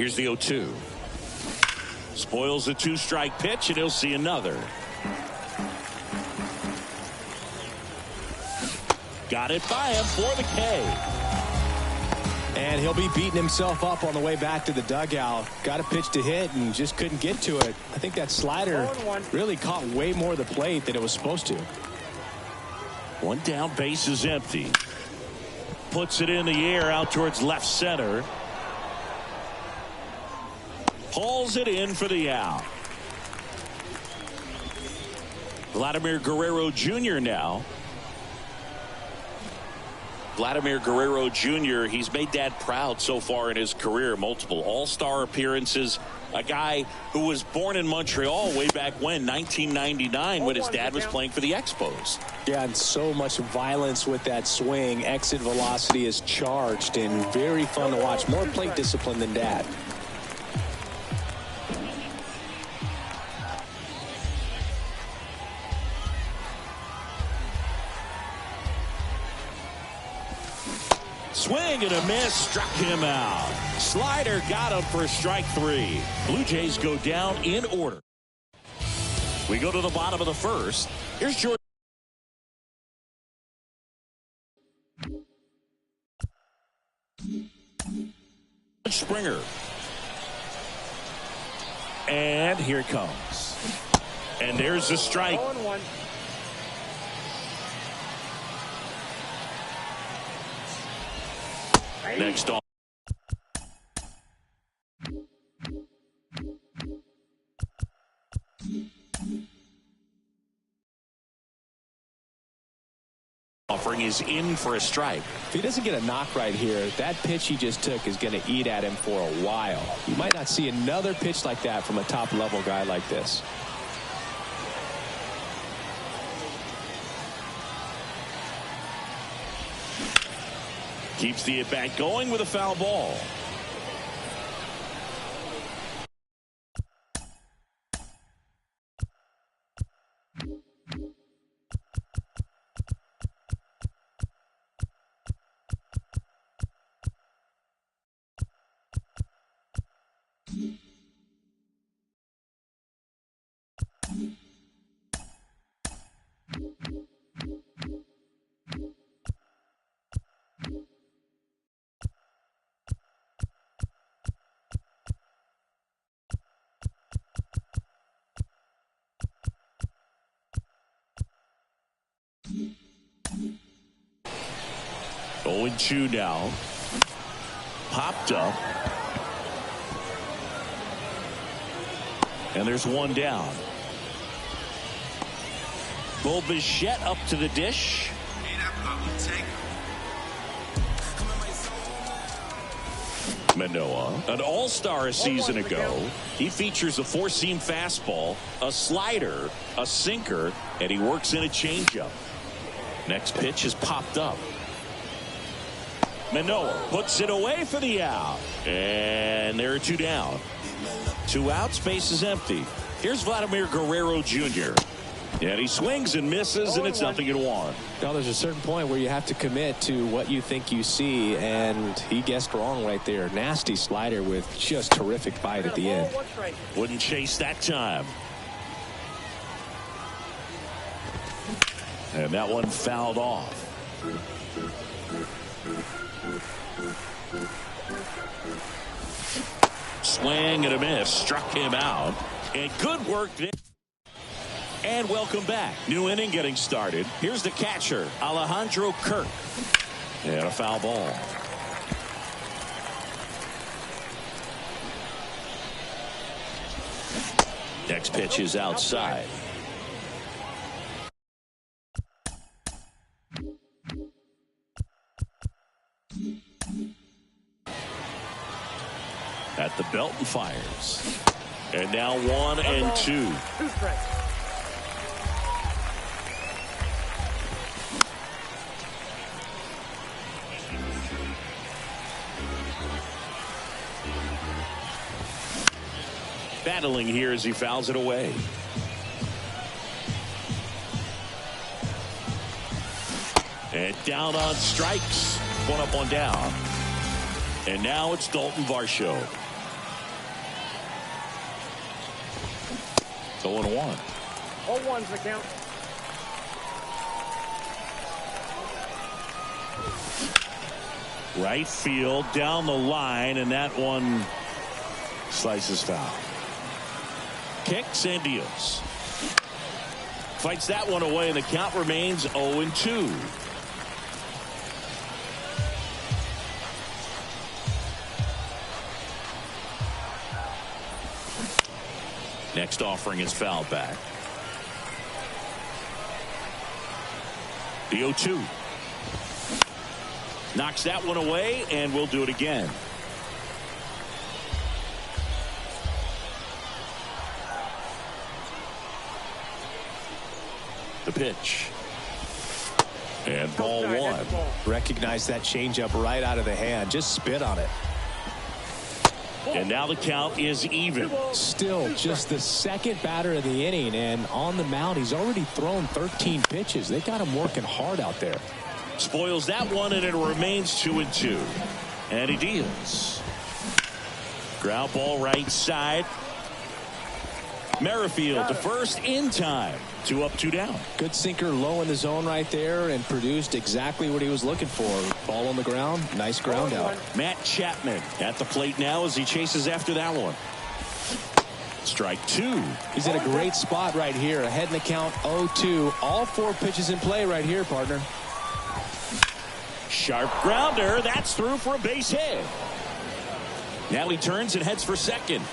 Here's the 0-2. Spoils the 2-strike pitch, and he'll see another. Got it by him for the K. And he'll be beating himself up on the way back to the dugout. Got a pitch to hit and just couldn't get to it. I think that slider really caught way more of the plate than it was supposed to. One down, base is empty. Puts it in the air out towards left center. Hauls it in for the out. Vladimir Guerrero Jr. now. Vladimir Guerrero Jr., he's made Dad proud so far in his career. Multiple all-star appearances. A guy who was born in Montreal way back when, 1999, when his dad was playing for the Expos. Yeah, and so much violence with that swing. Exit velocity is charged and very fun to watch. More plate discipline than Dad. Swing and a miss, struck him out. Slider got him for strike 3. Blue Jays go down in order. We go to the bottom of the first. Here's Jordan Springer. And here it comes. And there's the strike. Next on. Offering is in for a strike. If he doesn't get a knock right here, that pitch he just took is going to eat at him for a while. You might not see another pitch like that from a top level guy like this. Keeps the at-bat going with a foul ball. Going 2 now. Popped up. And there's one down. Bo Bichette up to the dish. Manoah, an all-star a season ago. He features a 4-seam fastball, a slider, a sinker, and he works in a changeup. Next pitch is popped up. Manoah puts it away for the out. And there are 2 down. 2 outs, base is empty. Here's Vladimir Guerrero Jr. And he swings and misses, and it's 0-1. Now, there's a certain point where you have to commit to what you think you see, and he guessed wrong right there. Nasty slider with just terrific bite at the end. Wouldn't chase that time. And that one fouled off. Swing and a miss, struck him out. And good work there. And welcome back. New inning getting started. Here's the catcher, Alejandro Kirk. And a foul ball. Next pitch is outside. At the belt and fires. And now 1-2. Battling here as he fouls it away. And down on strikes. 1 up, 1 down. And now it's Dalton Varsho. 0-1. 0-1's the count. Right field down the line, and that one slices foul. Kicks and deals. Fights that one away, and the count remains 0-2. Next offering is foul back. The 0-2. Knocks that one away, and we'll do it again. The pitch. And ball one. Recognize that changeup right out of the hand. Just spit on it. And now the count is even. Still just the second batter of the inning, and on the mound he's already thrown 13 pitches. They got him working hard out there. Spoils that one, and it remains 2-2. And he deals. Ground ball right side. Merrifield to first in time. 2 up, 2 down. Good sinker low in the zone right there, and produced exactly what he was looking for. Ball on the ground. Nice ground out. Matt Chapman at the plate now as he chases after that one. Strike 2. He's in a great spot right here. Ahead in the count 0-2. All 4 pitches in play right here, partner. Sharp grounder. That's through for a base hit. Now he turns and heads for second.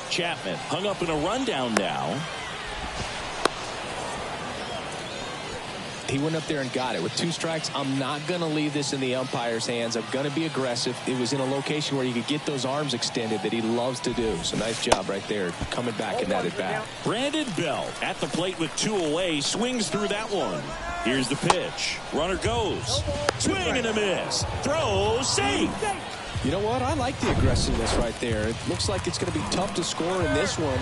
Chapman hung up in a rundown now. He went up there and got it. With 2 strikes, I'm not going to leave this in the umpire's hands. I'm going to be aggressive. It was in a location where you could get those arms extended that he loves to do. So nice job right there, coming back in that at bat. Brandon Belt at the plate with 2 away, swings through that one. Here's the pitch. Runner goes. Swing and a miss. Throw, safe. You know what? I like the aggressiveness right there. It looks like it's going to be tough to score in this one.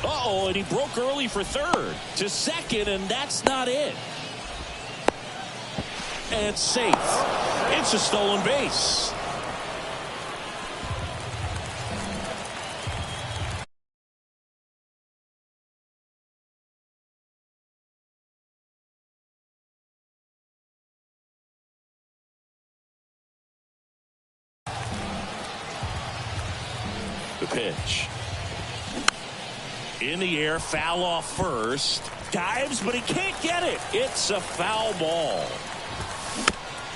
Uh-oh, and he broke early for third to second, and that's not it. And safe. It's a stolen base. The pitch. In the air, foul off first. Dives, but he can't get it. It's a foul ball.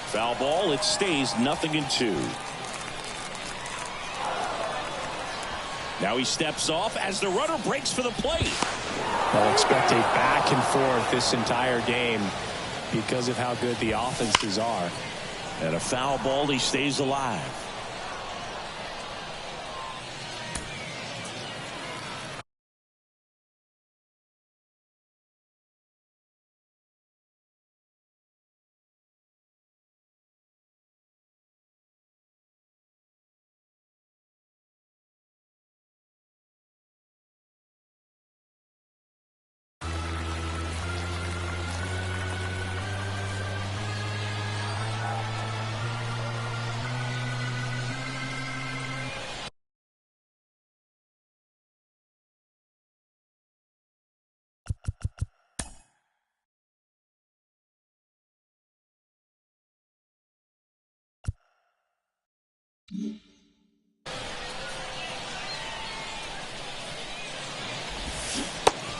Foul ball, it stays 0-2. Now he steps off as the runner breaks for the plate. I'll expect a back and forth this entire game because of how good the offenses are. And a foul ball, he stays alive.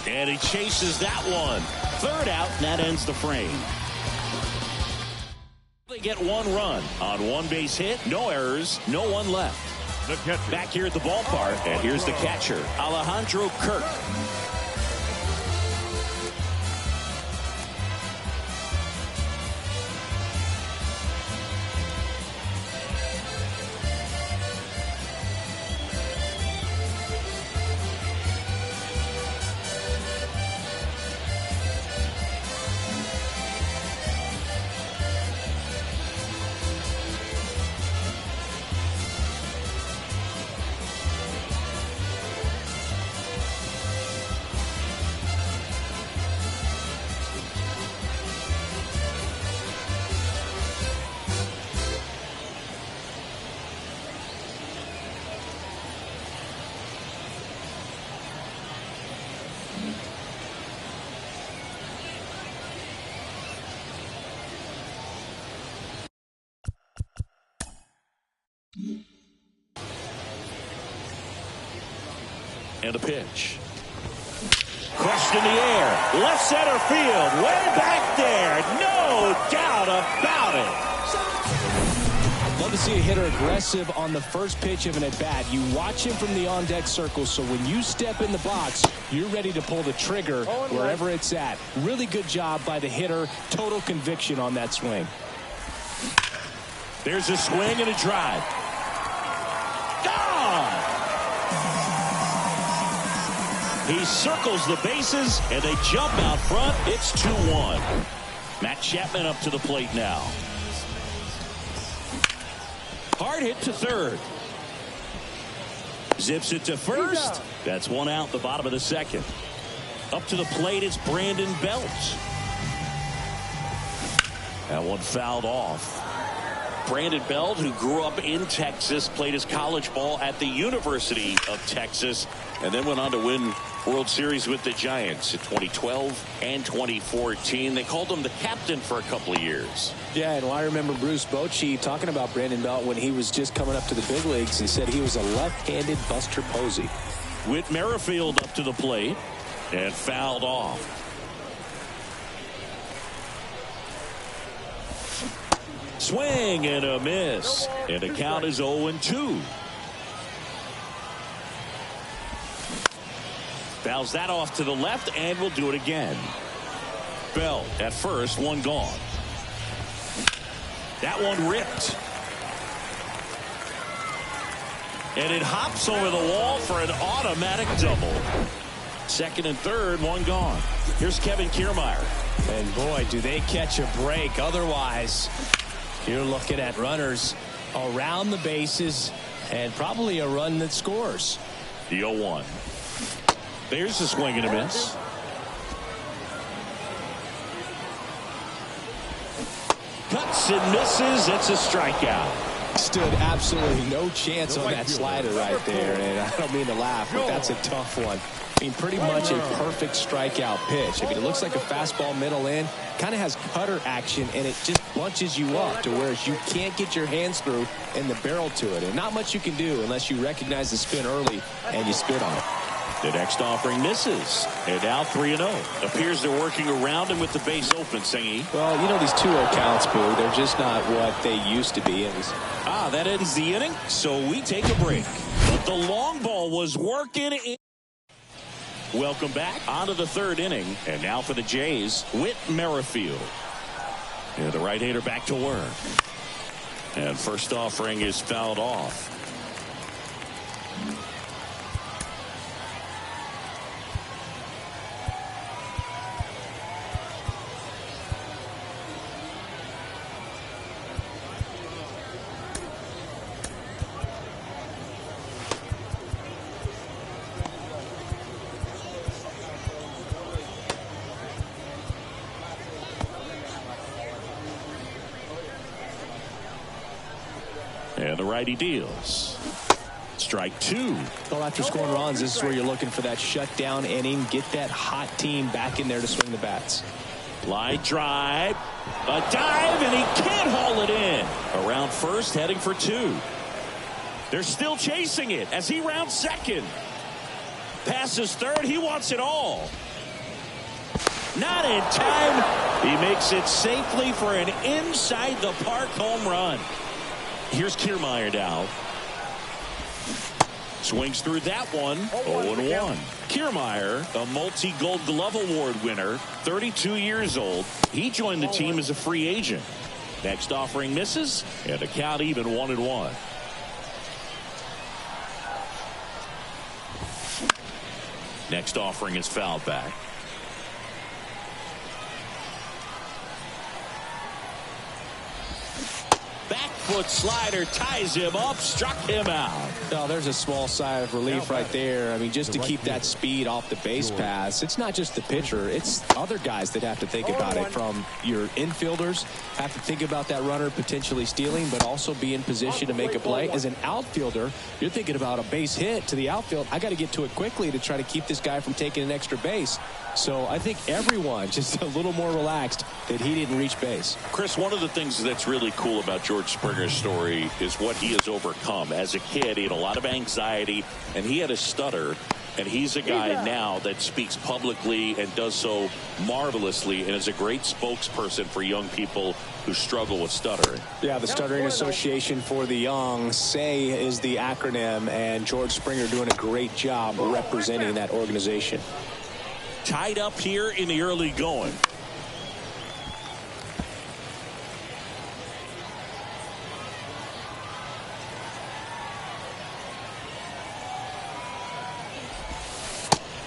And he chases that one. Third out, and that ends the frame. They get 1 run on 1 base hit, no errors, no one left. Back here at the ballpark, and here's the catcher, Alejandro Kirk. And a pitch. Crushed in the air. Left center field. Way back there. No doubt about it. Love to see a hitter aggressive on the first pitch of an at-bat. You watch him from the on-deck circle, so when you step in the box, you're ready to pull the trigger wherever it's at. Really good job by the hitter. Total conviction on that swing. There's a swing and a drive. Gone! He circles the bases, and they jump out front. It's 2-1. Matt Chapman up to the plate now. Hard hit to third. Zips it to first. That's one out the bottom of the second. Up to the plate, it's Brandon Belt. That one fouled off. Brandon Belt, who grew up in Texas, played his college ball at the University of Texas, and then went on to win World Series with the Giants in 2012 and 2014. They called him the captain for a couple of years. Yeah, and I remember Bruce Bochy talking about Brandon Belt when he was just coming up to the big leagues. He said he was a left-handed Buster Posey. Whit Merrifield up to the plate and fouled off. Swing and a miss, and the count is 0-2. Fouls that off to the left, and will do it again. Bell at first, one gone. That one ripped. And it hops over the wall for an automatic double. Second and third, one gone. Here's Kevin Kiermaier. And boy, do they catch a break. Otherwise, you're looking at runners around the bases and probably a run that scores. The 0-1. There's the swing and a miss. Cuts and misses. It's a strikeout. Stood absolutely no chance on that slider right there. And I don't mean to laugh, but that's a tough one. I mean, pretty much a perfect strikeout pitch. I mean, it looks like a fastball middle in. Kind of has cutter action, and it just bunches you up to where you can't get your hands through and the barrel to it. And not much you can do unless you recognize the spin early and you spit on it. The next offering misses. And now 3-0. Appears they're working around him with the base open, Singy. Well, you know, these 2-0 counts, Boo, they're just not what they used to be. That ends the inning, so we take a break. But the long ball was working. Welcome back onto the third inning. And now for the Jays, Whit Merrifield. And the right-hander back to work. And first offering is fouled off. And the righty deals. Strike two. Well, after scoring runs, this is where you're looking for that shutdown inning. Get that hot team back in there to swing the bats. Line drive. A dive, and he can't haul it in. Around first, heading for two. They're still chasing it as he rounds second. Passes third. He wants it all. Not in time. He makes it safely for an inside the park home run. Here's Kiermaier now. Swings through that one. 0-1. Kiermaier, a multi-Gold Glove Award winner, 32 years old. He joined the team as a free agent. Next offering misses, and the count even 1-1. Next offering is fouled back. Foot slider ties him up, struck him out. Oh, there's a small sigh of relief right there. I mean, just to keep that speed off the base pass. It's not just the pitcher. It's other guys that have to think about it. From your infielders, have to think about that runner potentially stealing, but also be in position to make a play. As an outfielder, you're thinking about a base hit to the outfield. I got to get to it quickly to try to keep this guy from taking an extra base. So I think everyone just a little more relaxed that he didn't reach base. Chris, one of the things that's really cool about George George Springer's story is what he has overcome. As a kid, he had a lot of anxiety, and he had a stutter. And he's a guy now that speaks publicly and does so marvelously and is a great spokesperson for young people who struggle with stuttering. Yeah, the Stuttering Association for the Young, SAY is the acronym, and George Springer doing a great job representing that organization. Tied up here in the early going.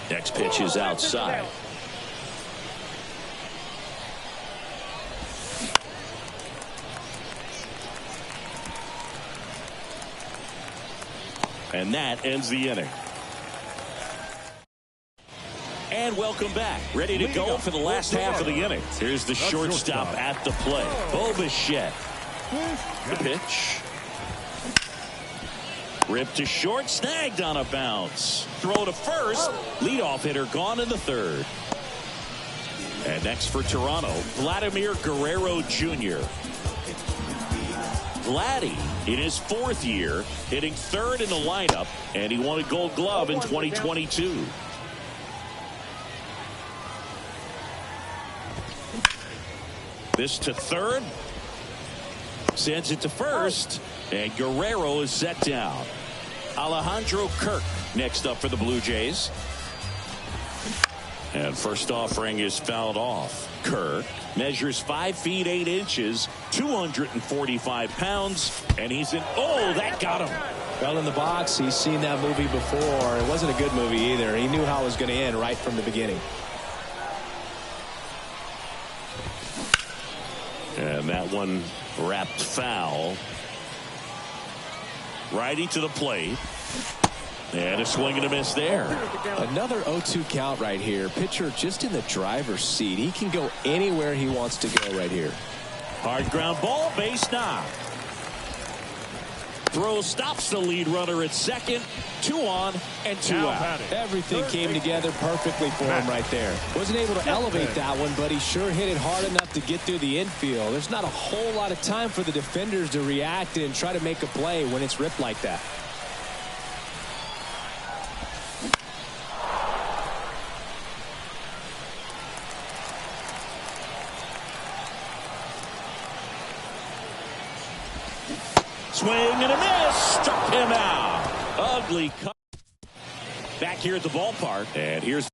Next pitch is outside. And that ends the inning. And welcome back. Ready to go for the last half of the inning. Here's the shortstop at the plate. Bo Bichette. The pitch. Ripped to short, snagged on a bounce. Throw to first. Leadoff hitter gone in the third. And next for Toronto, Vladimir Guerrero Jr. Vladdy in his 4th year, hitting 3rd in the lineup, and he won a Gold Glove in 2022. This to 3rd. Sends it to first, and Guerrero is set down. Alejandro Kirk next up for the Blue Jays. And first offering is fouled off. Kirk measures 5 feet 8 inches, 245 pounds, and he's in. Oh, that got him. Well, in the box, he's seen that movie before. It wasn't a good movie either. He knew how it was going to end right from the beginning. And that one wrapped foul. Righty to the plate. And a swing and a miss there. Another 0-2 count right here. Pitcher just in the driver's seat. He can go anywhere he wants to go right here. Hard ground ball, base knock. Throw stops the lead runner at second. 2 on and 2 out. Everything came together perfectly for him right there. Wasn't able to elevate that one, but he sure hit it hard enough to get through the infield. There's not a whole lot of time for the defenders to react and try to make a play when it's ripped like that. Swing and a miss. Struck him out. Ugly cut. Back here at the ballpark. And here's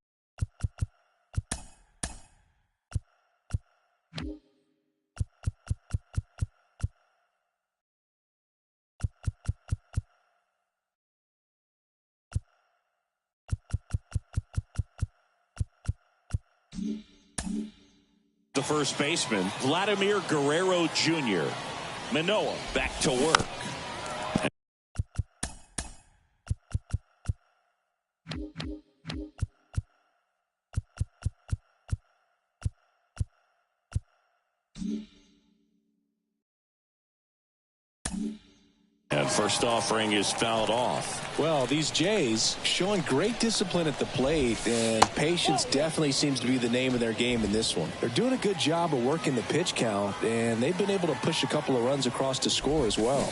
the first baseman, Vladimir Guerrero Jr. Manoah back to work. And first offering is fouled off. Well, these Jays showing great discipline at the plate, and patience definitely seems to be the name of their game in this one. They're doing a good job of working the pitch count, and they've been able to push a couple of runs across to score as well.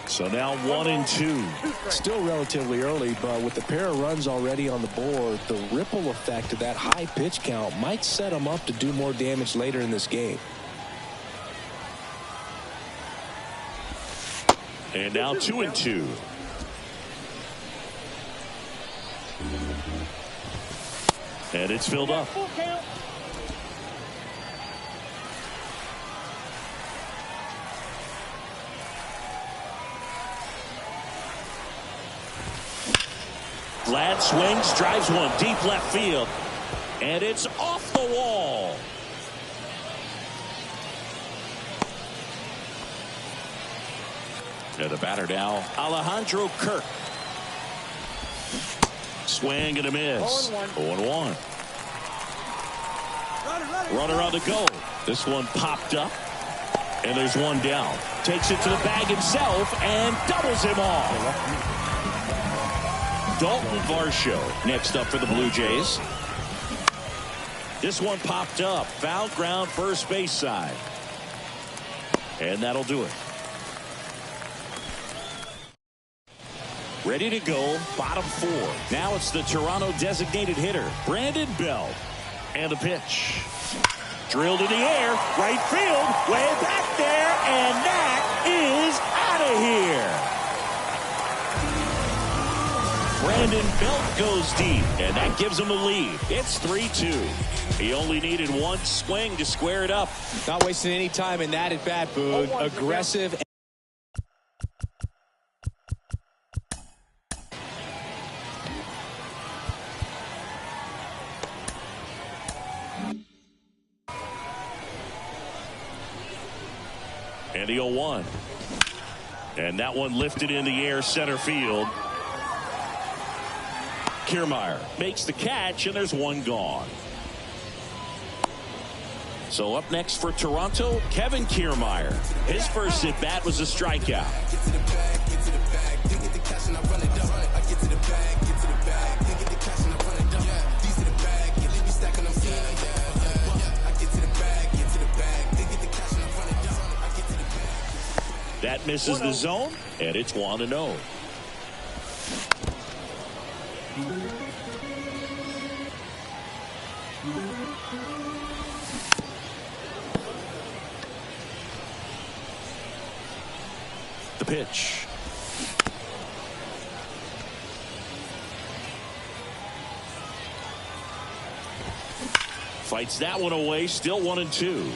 So now 1-2. Still relatively early, but with the pair of runs already on the board, the ripple effect of that high pitch count might set them up to do more damage later in this game. And now 2-2. And it's filled up. Vlad swings, drives one deep left field, and it's off the wall. And the batter now, Alejandro Kirk. Swing and a miss. 0-1. Runner on the go. This one popped up, and there's one down. Takes it to the bag himself and doubles him off. Dalton Varsho next up for the Blue Jays. This one popped up. Foul ground first base side. And that'll do it. Ready to go, bottom 4. Now it's the Toronto designated hitter, Brandon Belt. And the pitch. Drilled in the air, right field, way back there, and that is out of here. Brandon Belt goes deep, and that gives him the lead. It's 3-2. He only needed one swing to square it up. Not wasting any time in that at bat, Boog. Aggressive. And the 0-1. And that one lifted in the air center field. Kiermaier makes the catch, and there's one gone. So up next for Toronto, Kevin Kiermaier. His first at bat was a strikeout. That misses the zone, and it's 1-0. The pitch. Fights that one away, still 1-2.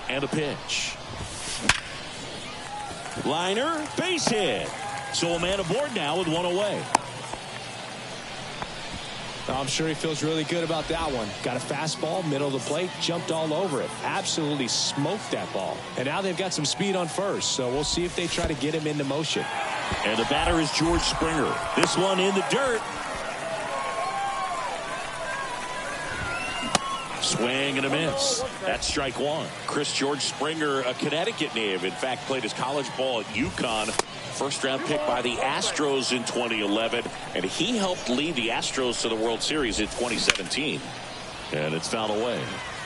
And a pitch. Liner, base hit. So a man aboard now with one away. I'm sure he feels really good about that one. Got a fastball, middle of the plate, jumped all over it. Absolutely smoked that ball. And now they've got some speed on first, so we'll see if they try to get him into motion. And the batter is George Springer. This one in the dirt. Swing and a miss. That's strike one. George Springer, a Connecticut native. In fact, played his college ball at UConn. First round pick by the Astros in 2011. And he helped lead the Astros to the World Series in 2017. And it's fouled away.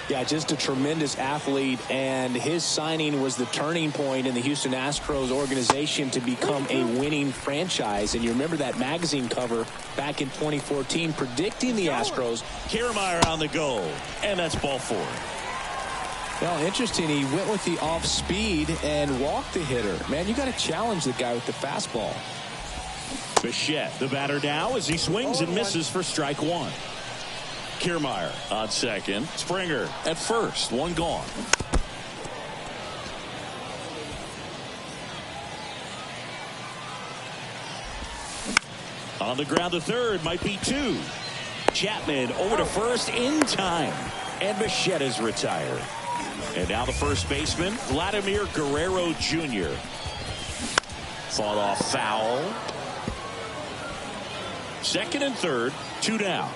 Yeah, just a tremendous athlete, and his signing was the turning point in the Houston Astros organization to become a winning franchise. And you remember that magazine cover back in 2014 predicting the Astros. Kiermaier on the go, and that's ball 4. Well, interesting. He went with the off speed and walked the hitter. Man, you got to challenge the guy with the fastball. Bichette, the batter now, as he swings and misses for strike one. Kiermaier on second. Springer at first. One gone. On the ground to third, might be 2. Chapman over to first in time. And Bichette is retired. And now the first baseman, Vladimir Guerrero Jr. Fought off foul. Second and third, 2 down.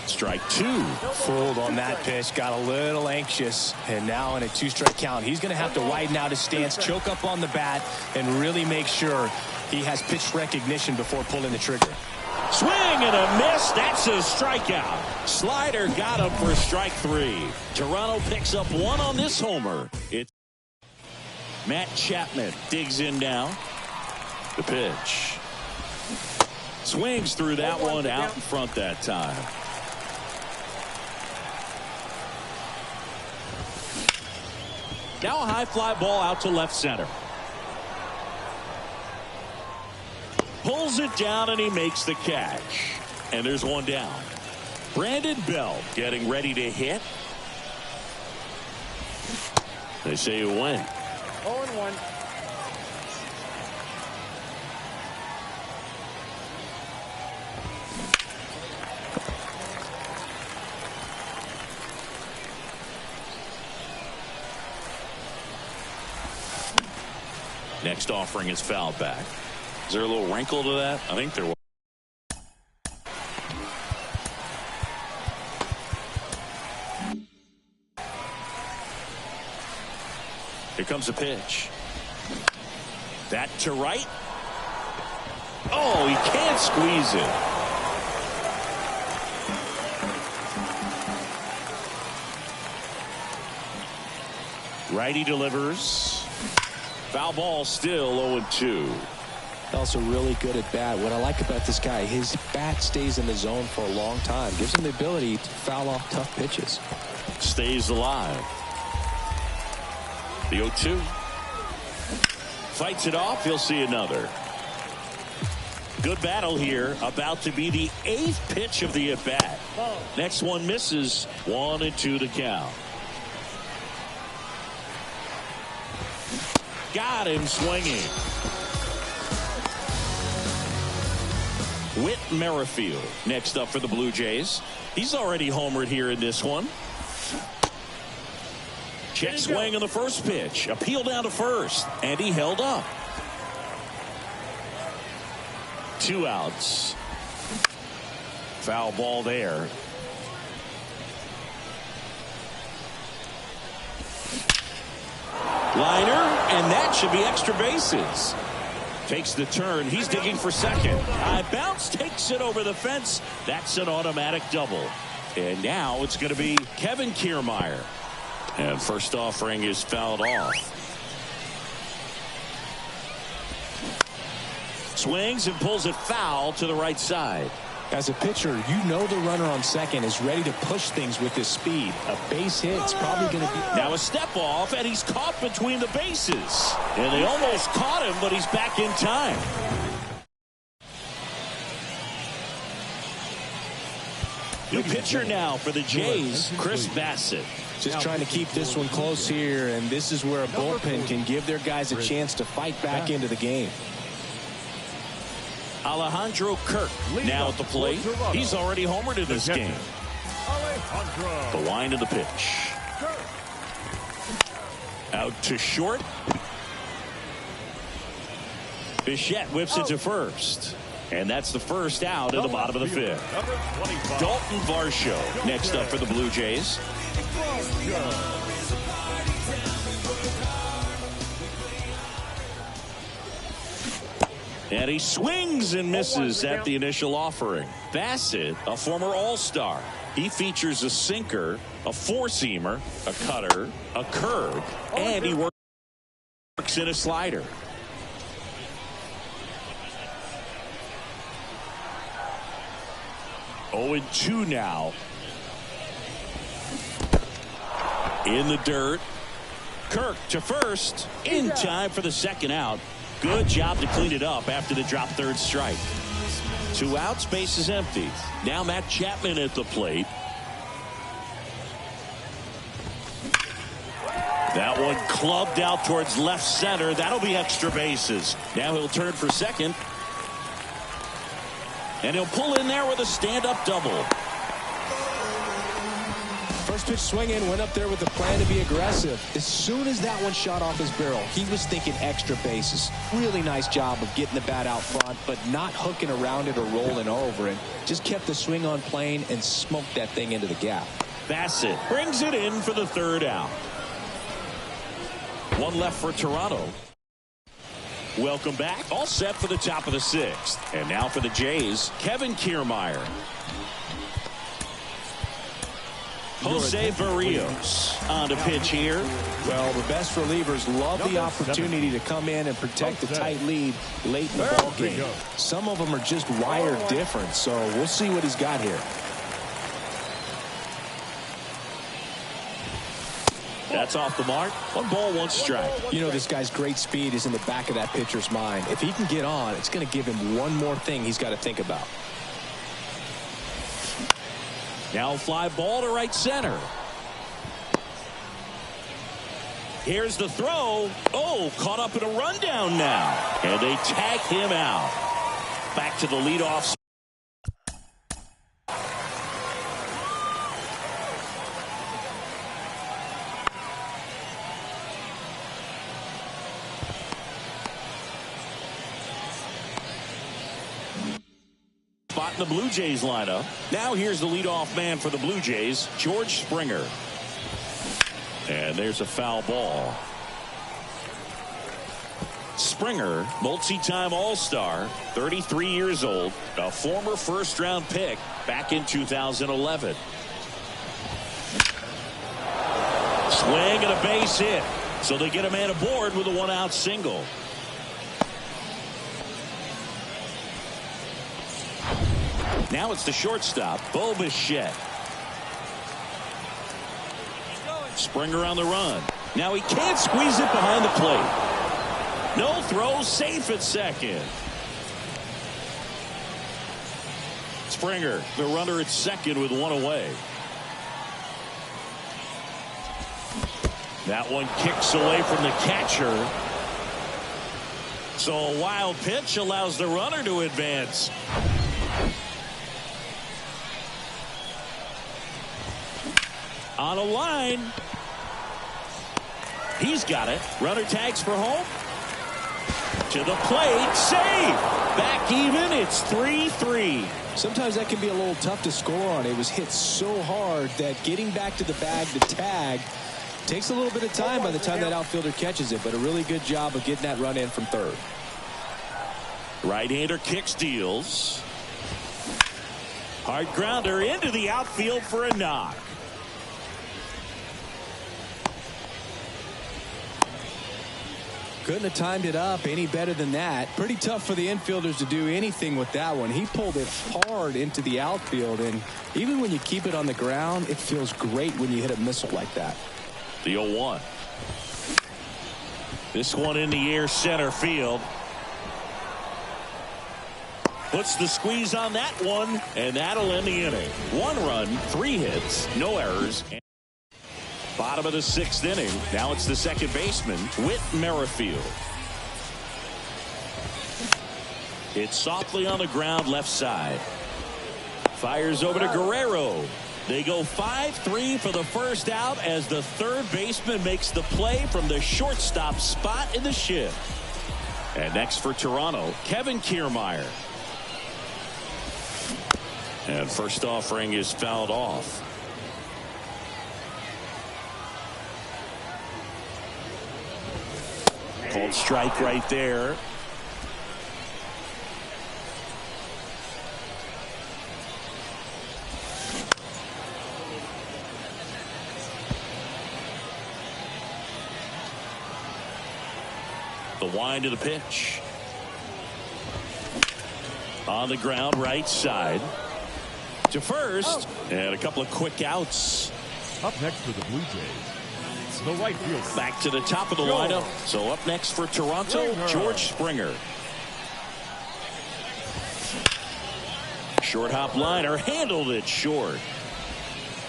Strike 2. Fooled on that pitch, got a little anxious, and now in a 2-strike count, he's going to have to widen out his stance, choke up on the bat, and really make sure he has pitch recognition before pulling the trigger. Swing and a miss. That's a strikeout. Slider got him for strike 3. Toronto picks up 1 on this homer. It's Matt Chapman digs in now. The pitch. Swings through that one, out in front that time. Now a high fly ball out to left center. Pulls it down and he makes the catch. And there's one down. Brandon Belt getting ready to hit. They say you win. 0-1. Next offering is fouled back. Is there a little wrinkle to that? I think there was. Here comes a pitch. That to right. Oh, he can't squeeze it. Righty delivers. Foul ball, still 0-2. Also really good at bat. What I like about this guy, his bat stays in the zone for a long time. Gives him the ability to foul off tough pitches. Stays alive. The 0-2. Fights it off. He'll see another. Good battle here. About to be the 8th pitch of the at-bat. Next one misses. 1-2 to count. Got him swinging. Whit Merrifield next up for the Blue Jays. He's already homered here in this one. Check swing on the first pitch. Appeal down to first. And he held up. 2 outs. Foul ball there. Liner, and that should be extra bases. Takes the turn. He's digging for second. High bounce, takes it over the fence. That's an automatic double. And now it's going to be Kevin Kiermaier. And first offering is fouled off. Swings and pulls it foul to the right side. As a pitcher, you know the runner on second is ready to push things with his speed. A base hit's probably going to be... Now a step off, and he's caught between the bases. And they almost caught him, but he's back in time. New pitcher now for the Jays, Chris Bassett. Just trying to keep this one close here, and this is where a bullpen can give their guys a chance to fight back into the game. Alejandro Kirk now at the plate. He's already homered in this game. The wind of the pitch. Out to short. Bichette whips it to first. And that's the first out in the bottom of the 5th. Dalton Varsho next up for the Blue Jays. And he swings and misses at the initial offering. Bassett, a former All-Star. He features a sinker, a four-seamer, a cutter, a curve, and he works in a slider. Oh, and 2 now. In the dirt. Kirk to first. In time for the second out. Good job to clean it up after the drop third strike. 2 outs, base is empty. Now Matt Chapman at the plate. That one clubbed out towards left center. That'll be extra bases. Now he'll turn for second. And he'll pull in there with a stand-up double. First pitch swinging, went up there with a plan to be aggressive. As soon as that one shot off his barrel, he was thinking extra bases. Really nice job of getting the bat out front, but not hooking around it or rolling over it. Just kept the swing on plane and smoked that thing into the gap. Bassett brings it in for the 3rd out. 1 left for Toronto. Welcome back. All set for the top of the 6th. And now for the Jays, Kevin Kiermaier. Jose Barrios on the pitch here. Well, the best relievers love the opportunity to come in and protect the tight lead late in the ball game. Some of them are just wired different, so we'll see what he's got here. That's off the mark. 1 ball, 1 strike. You know, this guy's great speed is in the back of that pitcher's mind. If he can get on, it's going to give him one more thing he's got to think about. Now fly ball to right center. Here's the throw. Oh, caught up in a rundown now. And they tag him out. Back to the leadoff. Spot in the Blue Jays lineup. Now here's the leadoff man for the Blue Jays, George Springer. And there's a foul ball. Springer, multi-time All-Star, 33 years old, a former first-round pick back in 2011. Swing and a base hit. So they get a man aboard with a one-out single. Now it's the shortstop, Bo Bichette. Springer on the run. Now he can't squeeze it behind the plate. No throw, safe at second. Springer, the runner at second with one away. That one kicks away from the catcher. So a wild pitch allows the runner to advance. On a line. He's got it. Runner tags for home. To the plate. Save. Back even. It's 3-3. Sometimes that can be a little tough to score on. It was hit so hard that getting back to the bag to tag takes a little bit of time by the time that outfielder catches it. But a really good job of getting that run in from third. Right-hander kicks, deals. Hard grounder into the outfield for a knock. Couldn't have timed it up any better than that. Pretty tough for the infielders to do anything with that one. He pulled it hard into the outfield, and even when you keep it on the ground, it feels great when you hit a missile like that. The 0-1. This one in the air, center field. Puts the squeeze on that one, and that'll end the inning. 1 run, 3 hits, no errors. Bottom of the 6th inning. Now it's the second baseman, Whit Merrifield. It's softly on the ground, left side. Fires over to Guerrero. They go 5-3 for the first out as the third baseman makes the play from the shortstop spot in the shift. And next for Toronto, Kevin Kiermaier. And first offering is fouled off. Called strike right there. The wind of the pitch. On the ground, right side. To first. And a couple of quick outs. Up next for the Blue Jays, the right field. Back to the top of the lineup. So up next for Toronto, George Springer. Short hop liner, handled it short.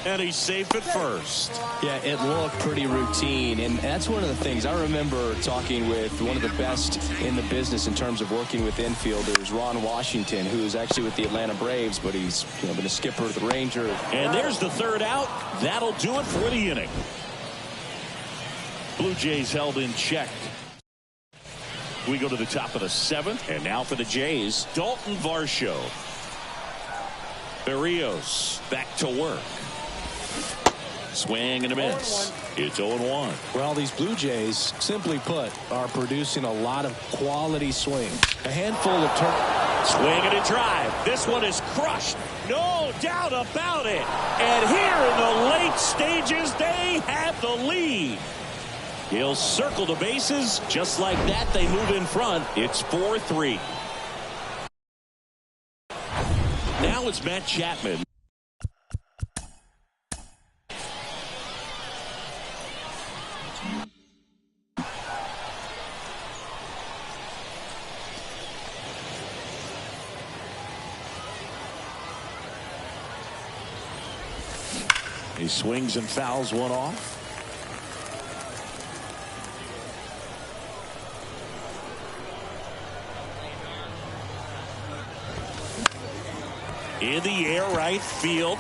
And he's safe at first. Yeah, it looked pretty routine, and that's one of the things. I remember talking with one of the best in the business in terms of working with infielders, Ron Washington, who's actually with the Atlanta Braves, but he's been a skipper of the Rangers. And there's the third out. That'll do it for the inning. Blue Jays held in check. We go to the top of the 7th, and now for the Jays, Dalton Varsho. Berrios back to work. Swing and a miss. It's 0-1. Well, these Blue Jays, simply put, are producing a lot of quality swings. A handful of swing and a drive. This one is crushed. No doubt about it. And here in the late stages, they have the lead. He'll circle the bases. Just like that, they move in front. It's 4-3. Now it's Matt Chapman. He swings and fouls one off. In the air, right field.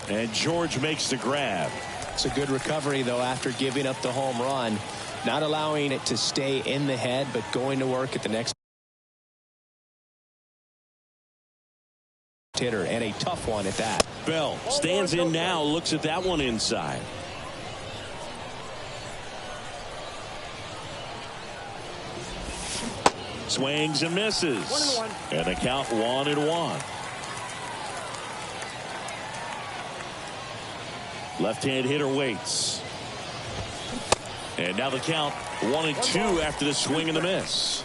And George makes the grab. It's a good recovery, though, after giving up the home run. Not allowing it to stay in the head, but going to work at the next hitter, and a tough one at that. Bell stands in now, looks at that one inside. Swings and misses. And the count 1-1. Left-hand hitter waits. And now the count 1-2 after the swing and the miss.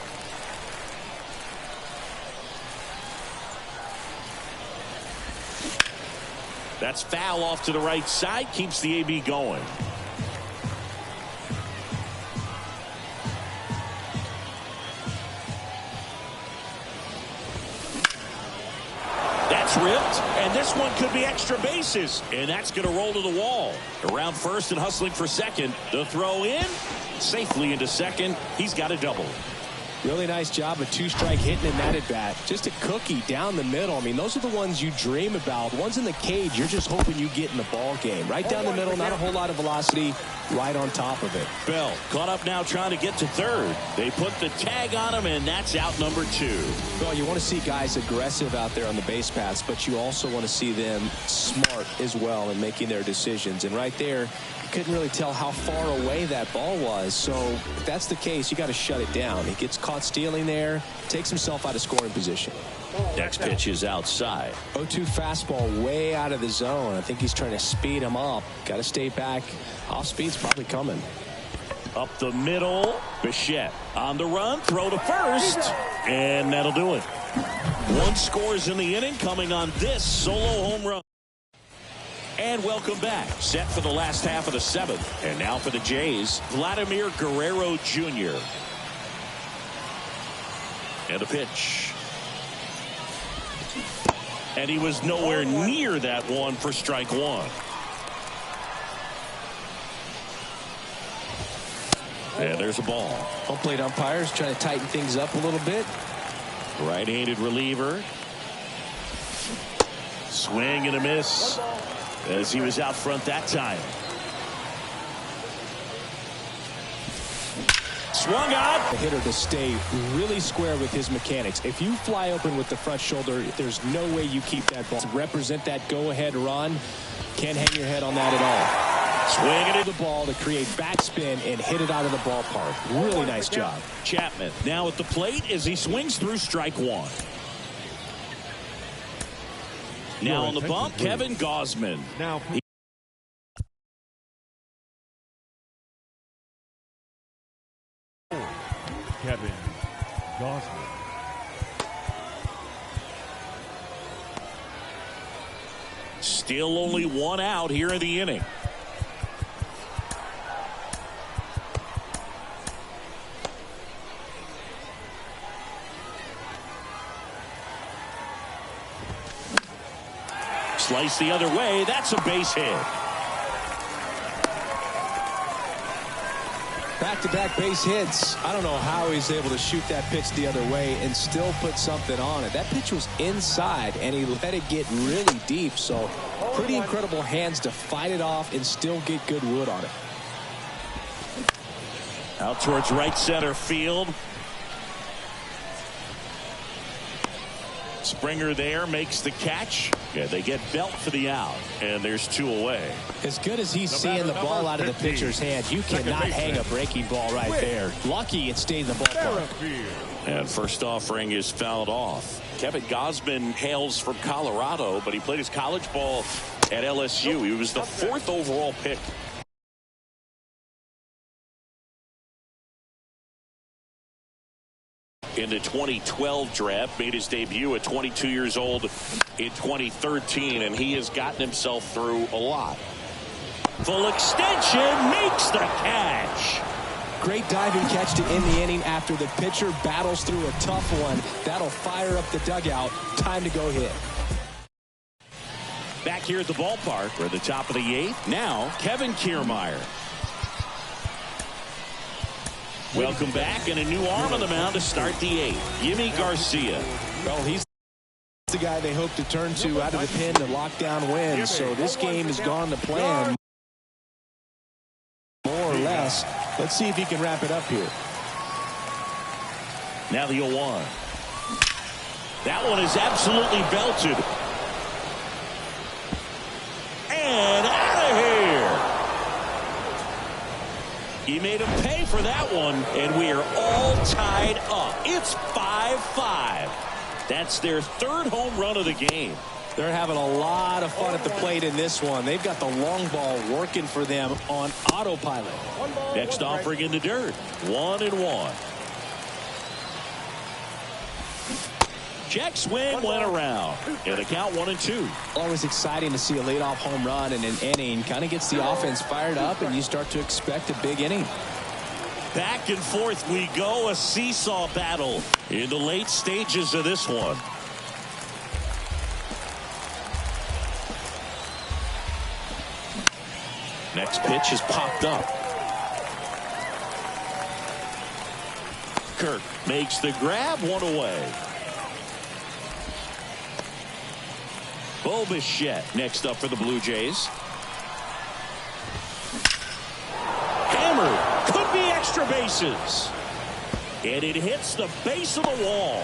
That's foul off to the right side. Keeps the AB going. That's ripped, and this one could be extra bases, and that's going to roll to the wall. Around first and hustling for second. The throw in, safely into second. He's got a double. Really nice job of two-strike hitting in that at-bat. Just a cookie down the middle. I mean, those are the ones you dream about. Ones in the cage, you're just hoping you get in the ball game. Right down the middle, not a whole lot of velocity, right on top of it. Bell caught up now trying to get to third. They put the tag on him, and that's out number 2. Well, you want to see guys aggressive out there on the base paths, but you also want to see them smart as well in making their decisions. And right there, you couldn't really tell how far away that ball was. So if that's the case, you got to shut it down. He gets caught stealing there, takes himself out of scoring position. Next pitch is outside. 0-2 fastball way out of the zone. I think he's trying to speed him up. Got to stay back. Off speed's probably coming. Up the middle, Bichette on the run, throw to first, and that'll do it. 1 scores in the inning, coming on this solo home run. And welcome back. Set for the last half of the 7th. And now for the Jays, Vladimir Guerrero Jr. And a pitch. And he was nowhere near that one for strike 1. And there's a ball. Home plate umpires trying to tighten things up a little bit. Right-handed reliever. Swing and a miss as he was out front that time. Swung on. The hitter to stay really square with his mechanics. If you fly open with the front shoulder, there's no way you keep that ball. To represent that go-ahead run, can't hang your head on that at all. Swinging at the ball to create backspin and hit it out of the ballpark. Really nice job. Chapman now at the plate as he swings through strike 1. Now on the bump, Kevin Gausman. Now Kevin Gausman. Still only 1 out here in the inning. Slice the other way. That's a base hit. Back-to-back base hits. I don't know how he's able to shoot that pitch the other way and still put something on it. That pitch was inside, and he let it get really deep. So pretty incredible hands to fight it off and still get good wood on it. Out towards right center field. Springer there makes the catch. Yeah, they get Belt for the out, and there's 2 away. As good as he's seeing the ball out of the pitcher's hand, you cannot hang a breaking ball right there. Lucky it stayed in the ballpark. And first offering is fouled off. Kevin Gausman hails from Colorado, but he played his college ball at LSU. He was the 4th overall pick. In the 2012 draft, made his debut at 22 years old in 2013, and he has gotten himself through a lot. Full extension, makes the catch. Great diving catch to end the inning after the pitcher battles through a tough one. That'll fire up the dugout. Time to go hit. Back here at the ballpark, we're at the top of the 8th. Now, Kevin Kiermaier. Welcome back, and a new arm on the mound to start the 8th. Yimi Garcia. Well, he's the guy they hope to turn to out of the pen to lock down wins. So this game has gone to plan more or less. Let's see if he can wrap it up here. Now the 0-1. That one is absolutely belted. And out of here. He made him pay for that one, and we are all tied up. It's 5-5. That's their 3rd home run of the game. They're having a lot of fun at the plate in this one. They've got the long ball working for them on autopilot. Next offering in the dirt. 1-1. Check swing went around. And the count 1-2. Always exciting to see a leadoff home run in an inning. Kind of gets the offense fired up, and you start to expect a big inning. Back and forth we go. A seesaw battle in the late stages of this one. Next pitch is popped up. Kirk makes the grab, 1 away. Bo Bichette next up for the Blue Jays. Hammered. Could be extra bases. And it hits the base of the wall.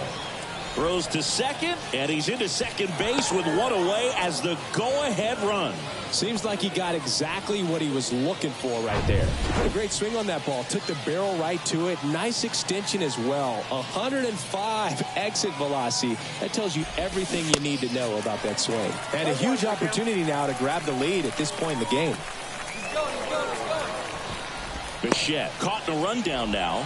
Throws to second, and he's into second base with 1 away as the go-ahead run. Seems like he got exactly what he was looking for right there. A great swing on that ball. Took the barrel right to it. Nice extension as well. 105 exit velocity. That tells you everything you need to know about that swing. And a huge opportunity now to grab the lead at this point in the game. Bichette caught in a rundown now.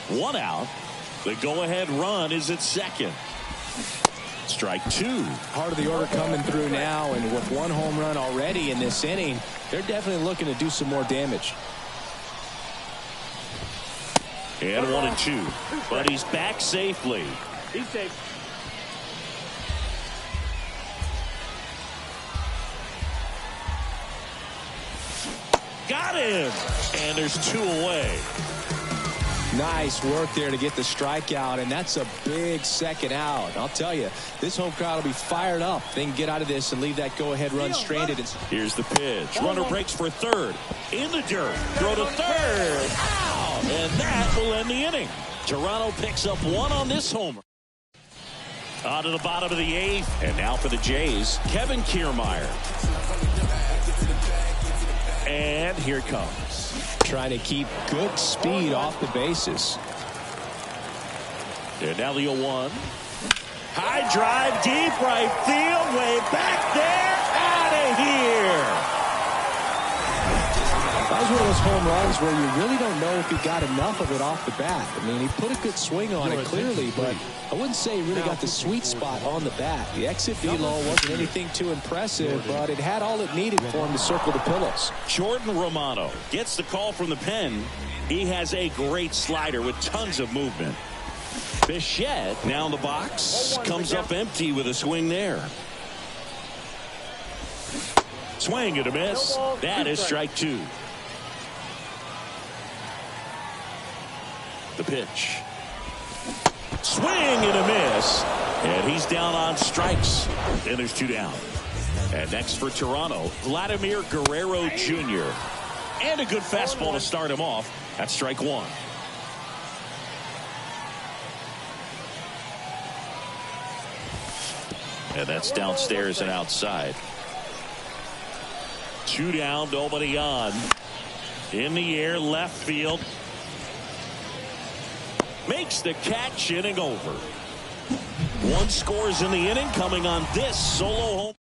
One out. The go-ahead run is at second. Strike 2. Heart of the order coming through now, and with 1 home run already in this inning, they're definitely looking to do some more damage. And 1-2. But he's back safely. He's safe. Got him. And there's 2 away. Nice work there to get the strikeout, and that's a big second out. I'll tell you, this home crowd will be fired up. They can get out of this and leave that go-ahead run stranded. Here's the pitch. Runner breaks for third. In the dirt. Throw to third. Out. And that will end the inning. Toronto picks up 1 on this homer. On to the bottom of the 8th. And now for the Jays, Kevin Kiermaier. And here it comes. Trying to keep good speed off the bases. And now the 0-1. High drive, deep right field, way back there, out of here. That was one of those home runs where you really don't know if he got enough of it off the bat. I mean, he put a good swing on it clearly, but I wouldn't say he really got the sweet spot on the bat. The exit velo wasn't anything too impressive, but it had all it needed for him to circle the pillows. Jordan Romano gets the call from the pen. He has a great slider with tons of movement. Bichette now in the box, comes up empty with a swing there. Swing and a miss. That is strike 2. The pitch. Swing and a miss. And he's down on strikes. And there's 2 down. And next for Toronto, Vladimir Guerrero Jr. And a good fastball to start him off. That's strike 1. And that's downstairs and outside. 2 down, nobody on. In the air, left field. Makes the catch, inning over. 1 scores in the inning, coming on this solo home.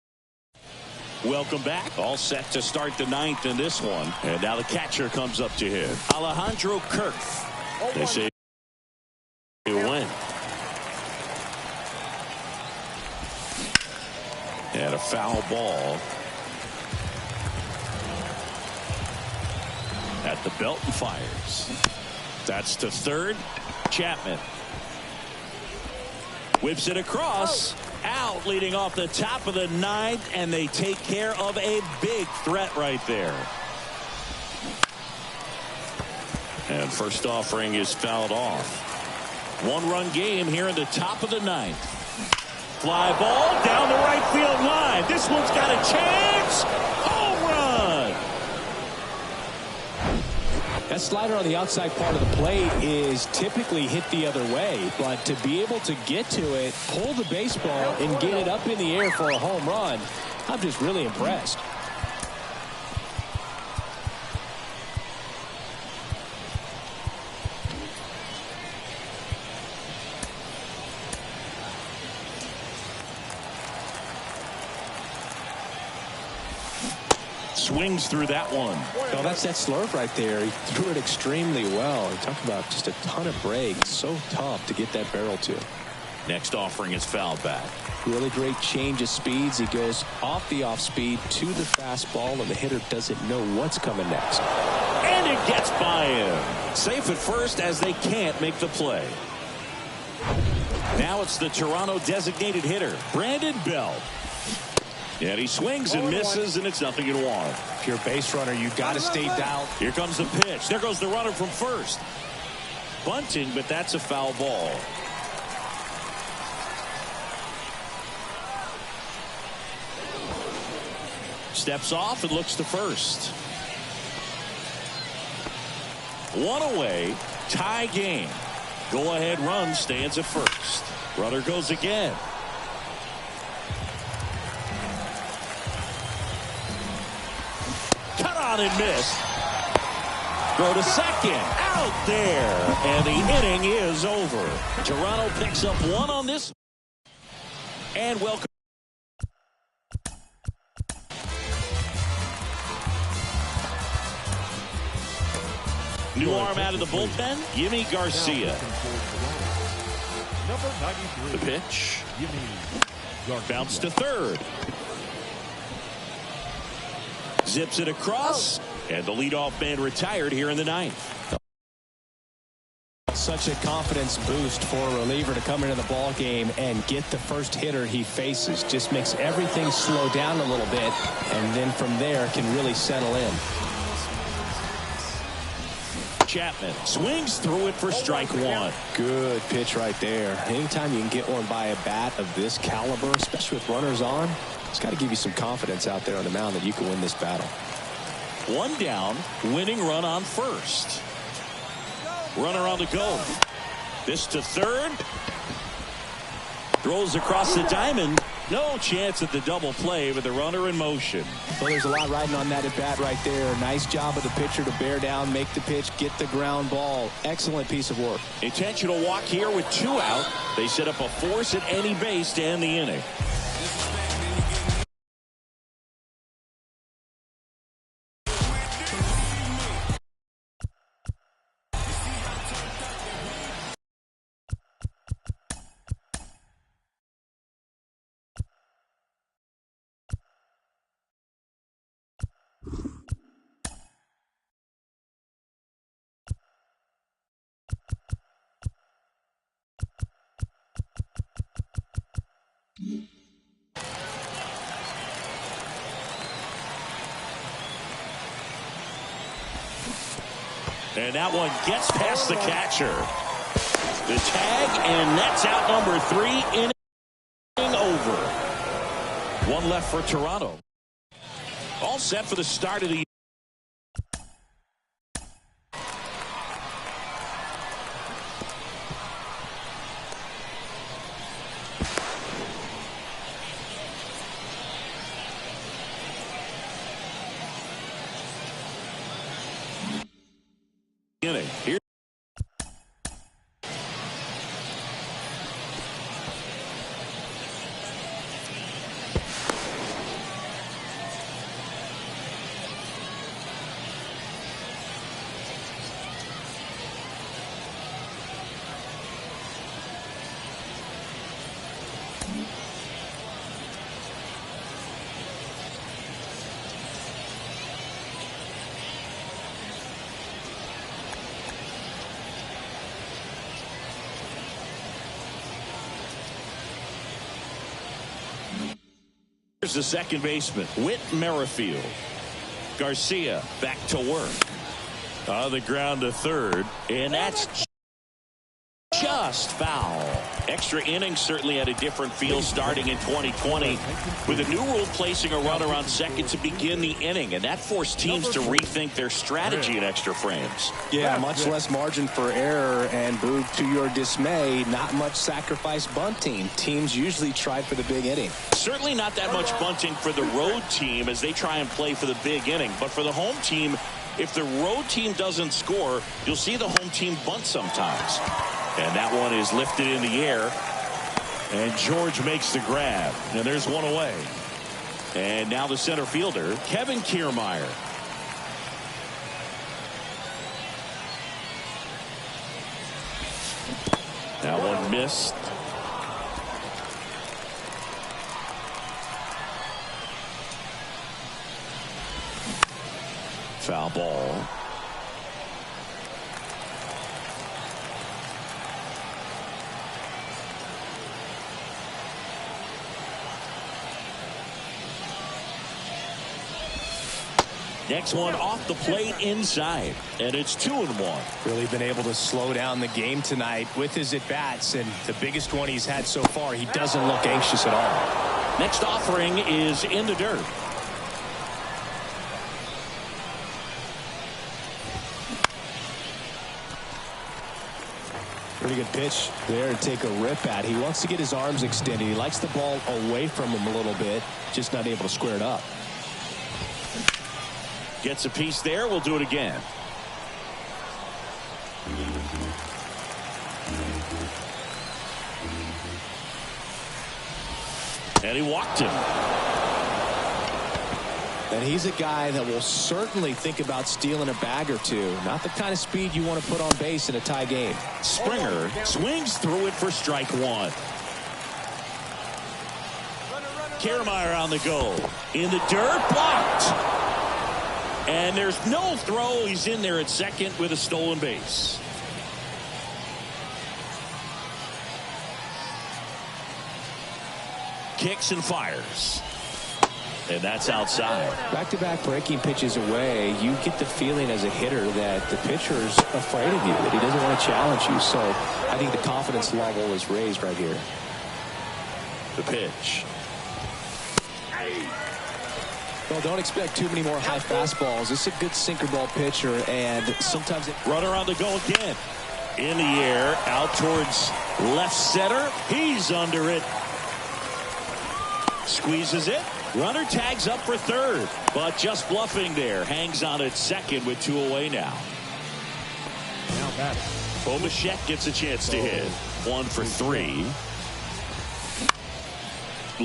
Welcome back. All set to start the 9th in this one. And now the catcher comes up to him. Alejandro Kirk. They say you win. And a foul ball at the belt and fires. That's to third. Chapman whips it across, out, leading off the top of the 9th, and they take care of a big threat right there. And first offering is fouled off. 1-run game here in the top of the 9th. Fly ball down the right field line. This one's got a chance. Home run. That slider on the outside part of the plate is typically hit the other way, but to be able to get to it, pull the baseball, and get it up in the air for a home run, I'm just really impressed. swings through that one. Well, that's that slurve right there. He threw it extremely well. He talked about just a ton of break. So tough to get that barrel to. Next offering is fouled back. Really great change of speeds. He goes off the off speed to the fastball, and the hitter doesn't know what's coming next. And it gets by him. Safe at first as they can't make the play. Now it's the Toronto designated hitter, Brandon Belt. And he swings and misses, and it's 0-1. If you're a base runner, you got to stay down. Here comes the pitch. There goes the runner from first. Bunting, but that's a foul ball. Steps off and looks to first. One away. Tie game. Go ahead run stands at first. Runner goes again. Cut on and missed. Throw to second. Out there. And the inning is over. Toronto picks up one on this. And welcome. New arm out of the bullpen, Yimi Garcia. Number 93. The pitch. Garcia. Bounce to third. Zips it across. And the leadoff man retired here in the ninth. Such a confidence boost for a reliever to come into the ball game and get the first hitter he faces. Just makes everything slow down a little bit, and then from there can really settle in. Chapman swings through it for strike one. Good pitch right there. Anytime you can get one by a bat of this caliber, especially with runners on, it's got to give you some confidence out there on the mound that you can win this battle. One down, winning run on first. Runner on the go. This to third. Throws across the diamond. No chance at the double play with the runner in motion. Well, there's a lot riding on that at bat right there. Nice job of the pitcher to bear down, make the pitch, get the ground ball. Excellent piece of work. Intentional walk here with 2 out. They set up a force at any base to end the inning. And that one gets past the catcher. The tag, and that's out number 3. Inning over. One left for Toronto. All set for the start of the inning. Here. Here's the second baseman, Whit Merrifield. Garcia back to work. On the ground to third, and that's just foul. Extra innings certainly had a different feel starting in 2020 with a new rule placing a runner on second to begin the inning, and that forced teams to rethink their strategy in extra frames. Yeah, much less margin for error, and Boog, to your dismay, not much sacrifice bunting. Teams usually try for the big inning. Certainly not that much bunting for the road team as they try and play for the big inning, but for the home team, if the road team doesn't score, you'll see the home team bunt sometimes. And that one is lifted in the air. And George makes the grab. And there's one away. And now the center fielder, Kevin Kiermaier. That one missed. Foul ball. Next one off the plate inside, and it's 2-1. Really been able to slow down the game tonight with his at-bats, and the biggest one he's had so far, he doesn't look anxious at all. Next offering is in the dirt. Pretty good pitch there to take a rip at. He wants to get his arms extended. He likes the ball away from him a little bit, just not able to square it up. Gets a piece there. We'll do it again. And he walked him. And he's a guy that will certainly think about stealing a bag or two. Not the kind of speed you want to put on base in a tie game. Springer swings through it for strike one. Kiermaier on the go. In the dirt, blocked. And there's no throw. He's in there at second with a stolen base. Kicks and fires. And that's outside. Back-to-back breaking pitches away, you get the feeling as a hitter that the pitcher's afraid of you, that he doesn't want to challenge you. So I think the confidence level is raised right here. The pitch. Well, don't expect too many more high fastballs. This is a good sinker ball pitcher, and sometimes runner on the go again. In the air, out towards left center. He's under it. Squeezes it. Runner tags up for third, but just bluffing there. Hangs on at second with two away now. Bichette gets a chance to hit. 1 for 3.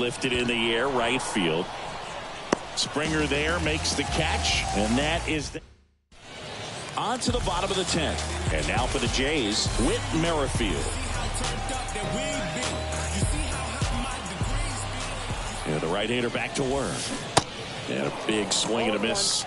Lifted in the air, right field. Springer there makes the catch, and that is on to the bottom of the 10th. And now for the Jays, Whit Merrifield. And the right-hander back to work. And a big swing and a miss